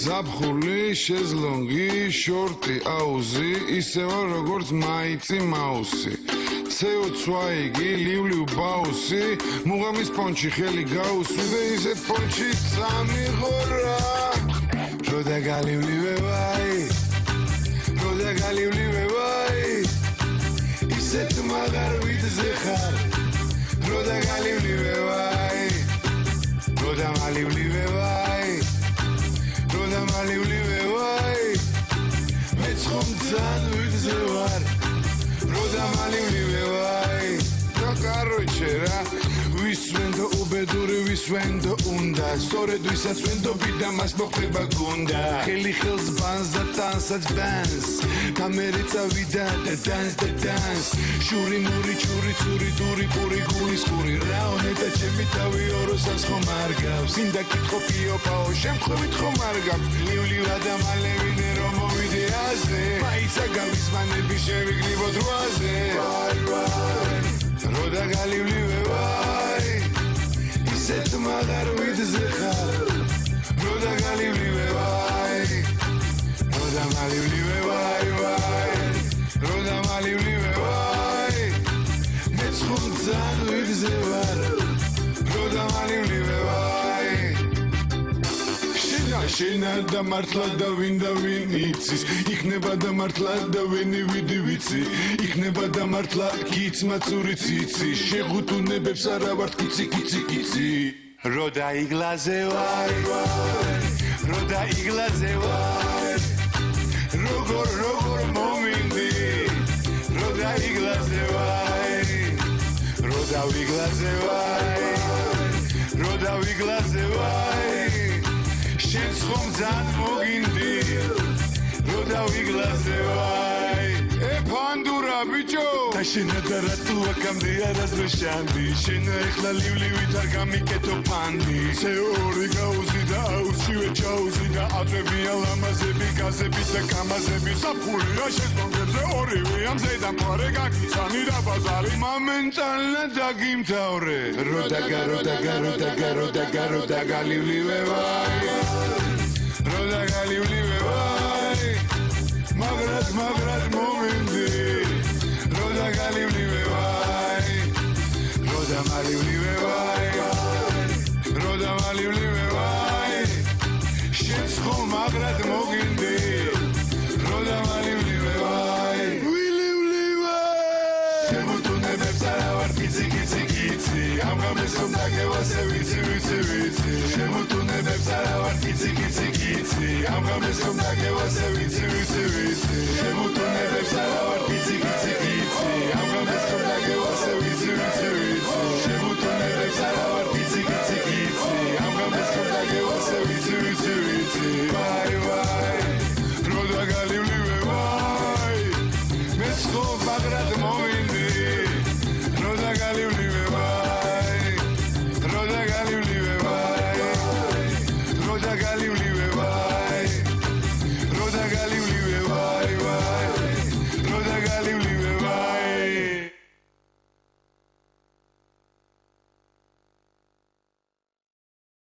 ზაფხული, შეზლონგი, შორტი, აუზი, ისევა როგორც მაიცი მაუსი. ცეო ცვაიგი, ლივლივ ბაუსი, მუღამის პონჩი ხელი გაუსვი და ისეთ პონჩი წამიღორა. როდა გალივლივებაი, როდა გალივლივებაი, ისეთ მაგარ ვიძე ხარ. როდა გალივლივებაი, როდა მალივლივებაი, როდა მალივლივებაი, მეც ხომ ძალიან ვიძე ვარ. როდა მალივლივებაი, და კაროჩე რა, ვისვენდო უბედური ვისვენდო უნდა, სწორედ ვისაც ვენდობი და მას მოხდება გუნდა. ხელი ხელს ბანს და ტანსაც ბანს, და მერე წავიდა და დანს, შური მური ჩური ცური დური პური გულის ყური, რაონე და ჩემი თავი ოროსას ხომ არ გავს, ინდა კითხო პიოპაო, შემთხვევით ხომ არ გავს, ლივლივა და მალე ვინე რომ მოვიდე აზე, მაიცა გავისმანები შევიგნიბოთ რვაზე. როდა გალივლივებაი, ისეთ მაგარ ვიძე ხარ. როდა გალივლივებაი, როდა მალივლივებაი, როდა მალივლივებაი, მეც ხომ ძალიან ვიძე ვარ. როდა მალივლივებაი, შენა და მართლა და ვინ იცის, იქნება და მართლა და ვენი ვიდი ვიცი, იქნება და მართლა კიცმა წური ციცი, შეღუთუნებებს არა ვართ კიცი. როდა იგლაზე ვარ, როდა იგლაზე ვარ, როგორ მომინდი, როდა იგლაზე ვარ, როდა ვიგლაზე ვარ, როდა ვიგლაზე ვარ. შენს ხომ ძალიან მოგინდი, როდა ვიგლაზე ვაი. ფანდურა ბიჭო, და შენა და რატო აქამდე არასდროს შანდი, შენა ეხლა ლივლივით არ გამიკეთო ფანდი. ცეორი გაუზი და აუზივე ჩაუზი და აწვებია ლამაზები, გაზები და კამაზები, საფული რა შეზონგებზე ორივე ამზე და მყარე გაგიცანი და ბაზარი მომენტალნა დაგიმთავრე. როდა გალივლივებაი, როდა გალივლივებაი, მაგრად მომინდი, როდა გალივლივებაი, როდა მალივლივებაი, როდა მალივლივებაი, შენს ხომ მაგრად მოგინდი, როდა მალივლივებაი. ვილივლივაი, შემოთუნებებს არა ვარ კიცი, ამ გამეს ხომ დაგევასე ვიცი, შემოთუნებებს არა ვარ კიცი, ამ გამეს ხომ დაგევასე ვიცი,